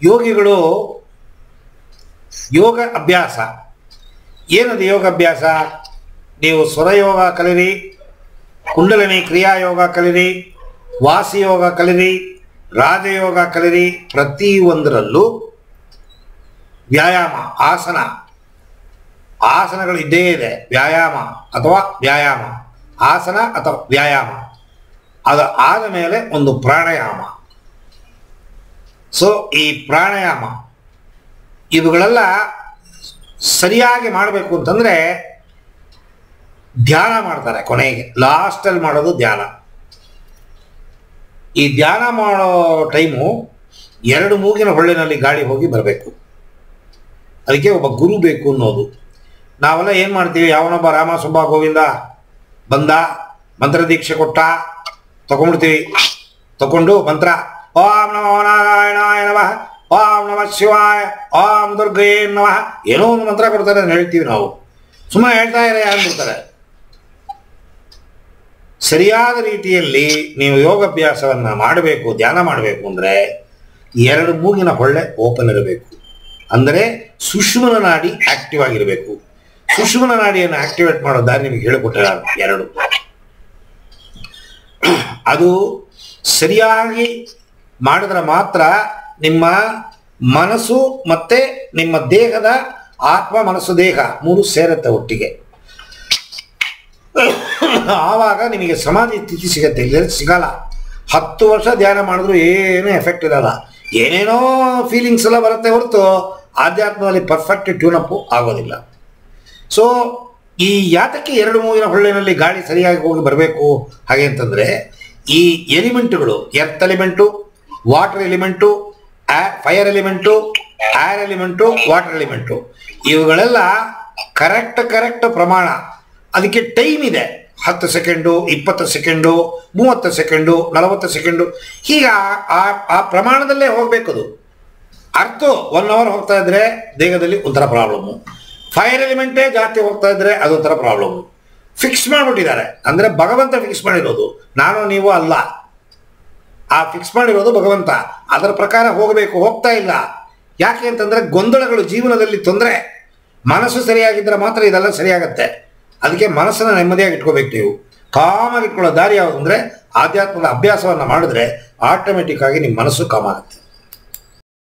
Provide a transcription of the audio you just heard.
ಯೋಗಿಗಳು ಯೋಗ ಅಭ್ಯಾಸ ಏನದು ಯೋಗ ಅಭ್ಯಾಸ? ನೀವು ಸ್ವರಯೋಗ ಕಲಿರಿ, ಕುಂಡಲಿನಿ ಕ್ರಿಯಾಯೋಗ ಕಲಿರಿ, ವಾಸಿಯೋಗ ಕಲಿರಿ, ರಾಜಯೋಗ ಕಲಿರಿ. ಪ್ರತಿಯೊಂದರಲ್ಲೂ ವ್ಯಾಯಾಮ, ಆಸನಗಳು ಇದ್ದೇ ಇದೆ. ವ್ಯಾಯಾಮ, ಆಸನ ಅಥವಾ ವ್ಯಾಯಾಮ. ಅದು ಆದ ಮೇಲೆ ಒಂದು ಪ್ರಾಣಾಯಾಮ. ಸೊ ಈ ಪ್ರಾಣಾಯಾಮ ಇವುಗಳೆಲ್ಲ ಸರಿಯಾಗಿ ಮಾಡಬೇಕು ಅಂತಂದರೆ ಧ್ಯಾನ ಮಾಡ್ತಾರೆ. ಕೊನೆಗೆ ಲಾಸ್ಟಲ್ಲಿ ಮಾಡೋದು ಧ್ಯಾನ. ಈ ಧ್ಯಾನ ಮಾಡೋ ಟೈಮು 2 ಮೂಗಿನ ಹೊಳ್ಳಿನಲ್ಲಿ ಗಾಳಿ ಹೋಗಿ ಬರಬೇಕು. ಅದಕ್ಕೆ ಒಬ್ಬ ಗುರು ಬೇಕು ಅನ್ನೋದು. ನಾವೆಲ್ಲ ಏನು ಮಾಡ್ತೀವಿ, ಯಾವನೊಬ್ಬ ರಾಮ ಸುಬ್ಬ ಗೋವಿಂದ ಬಂದ ಮಂತ್ರ ದೀಕ್ಷೆ ಕೊಟ್ಟ, ತಗೊಂಡ್ಬಿಡ್ತೀವಿ. ತಗೊಂಡು ಮಂತ್ರ ಓಂ ನಮೋ ನಾರಾಯಣಾಯ ನಮಃ, ಓಂ ನಮಃ ಶಿವಾಯ, ಓಂ ದುರ್ಗೇ ನಮಃ, ಏನೋ ಒಂದು ಮಂತ್ರ ಕೊಡ್ತಾರೆ, ಅದನ್ನು ಹೇಳ್ತೀವಿ ನಾವು. ಸುಮ್ಮನೆ ಹೇಳ್ತಾ ಇರೋ ಅಂದ್ಬಿಡ್ತಾರೆ. ಸರಿಯಾದ ರೀತಿಯಲ್ಲಿ ನೀವು ಯೋಗಾಭ್ಯಾಸವನ್ನು ಮಾಡಬೇಕು, ಧ್ಯಾನ ಮಾಡಬೇಕು ಅಂದರೆ 2 ಮೂಗಿನ ಹೊಳ್ಳೆ ಓಪನ್ ಇರಬೇಕು. ಅಂದರೆ ಸುಷುಮ್ನ ನಾಡಿ ಆಕ್ಟಿವ್ ಆಗಿರಬೇಕು. ಸುಷುಮ್ನ ನಾಡಿಯನ್ನು ಆಕ್ಟಿವೇಟ್ ಮಾಡೋ ದಾರಿ ನಿಮಗೆ ಹೇಳಿಕೊಟ್ಟಿದ್ದಾರೆ 2. ಅದು ಸರಿಯಾಗಿ ಮಾಡಿದ್ರೆ ಮಾತ್ರ ನಿಮ್ಮ ಮನಸ್ಸು ಮತ್ತು ನಿಮ್ಮ ದೇಹದ ಆತ್ಮ, ಮನಸ್ಸು, ದೇಹ 3 ಸೇರುತ್ತೆ ಒಟ್ಟಿಗೆ. ಆವಾಗ ನಿಮಗೆ ಸಮಾಧಿ ಸ್ಥಿತಿ ಸಿಗತ್ತೆ. ಇಲ್ಲ ಸಿಗಲ್ಲ. 10 ವರ್ಷ ಧ್ಯಾನ ಮಾಡಿದ್ರು ಏನೂ ಎಫೆಕ್ಟ್ ಇರಲ್ಲ. ಏನೇನೋ ಫೀಲಿಂಗ್ಸ್ ಎಲ್ಲ ಬರುತ್ತೆ ಹೊರತು ಆಧ್ಯಾತ್ಮದಲ್ಲಿ ಪರ್ಫೆಕ್ಟ್ ಟ್ಯೂನಪ್ಪು ಆಗೋದಿಲ್ಲ. ಸೊ ಈ ಯಾತಕ್ಕೆ 2 ಮೂಗಿನ ಹೊಳ್ಳಿನಲ್ಲಿ ಗಾಳಿ ಸರಿಯಾಗಿ ಹೋಗಿ ಬರಬೇಕು ಹಾಗೆ ಅಂತಂದರೆ, ಈ ಎಲಿಮೆಂಟುಗಳು earth element, water element, fire element, air element, water element, ಇವುಗಳೆಲ್ಲ ಕರೆಕ್ಟ್ ಪ್ರಮಾಣ. ಅದಕ್ಕೆ ಟೈಮ್ ಇದೆ. 10 ಸೆಕೆಂಡು, 20 ಸೆಕೆಂಡು, 30 ಸೆಕೆಂಡು, 40 ಸೆಕೆಂಡು, ಹೀಗೆ ಆ ಪ್ರಮಾಣದಲ್ಲೇ ಹೋಗಬೇಕದು. ಅರ್ಥ 1 ಅವರ್ ಹೋಗ್ತಾ ಇದ್ರೆ ದೇಹದಲ್ಲಿ ಒಂಥರ ಪ್ರಾಬ್ಲಮ್ಮು. ಫೈರ್ ಎಲಿಮೆಂಟೇ ಜಾಸ್ತಿ ಹೋಗ್ತಾ ಇದ್ರೆ ಅದೊಂಥರ ಪ್ರಾಬ್ಲಮ್ಮು. ಫಿಕ್ಸ್ ಮಾಡಿಬಿಟ್ಟಿದ್ದಾರೆ. ಅಂದರೆ ಭಗವಂತ ಫಿಕ್ಸ್ ಮಾಡಿರೋದು, ನಾನು ನೀವು ಅಲ್ಲ. ಆ ಫಿಕ್ಸ್ ಮಾಡಿರೋದು ಭಗವಂತ. ಅದರ ಪ್ರಕಾರ ಹೋಗಬೇಕು. ಹೋಗ್ತಾ ಇಲ್ಲ. ಯಾಕೆ ಅಂತಂದರೆ ಗೊಂದಲಗಳು ಜೀವನದಲ್ಲಿ ತೊಂದರೆ. ಮನಸ್ಸು ಸರಿಯಾಗಿದ್ದರೆ ಮಾತ್ರ ಇದೆಲ್ಲ ಸರಿಯಾಗತ್ತೆ. ಅದಕ್ಕೆ ಮನಸ್ಸನ್ನು ನೆಮ್ಮದಿಯಾಗಿ ಇಟ್ಕೋಬೇಕು. ನೀವು ಕಾಮಾಗಿ ಇಟ್ಕೊಳ್ಳೋ ದಾರಿ ಯಾವುದು ಅಂದರೆ ಆಧ್ಯಾತ್ಮದ ಅಭ್ಯಾಸವನ್ನು ಮಾಡಿದ್ರೆ ಆಟೋಮೆಟಿಕ್ ಆಗಿ ನಿಮ್ಮ ಮನಸ್ಸು ಕಾಮ್ ಆಗುತ್ತೆ.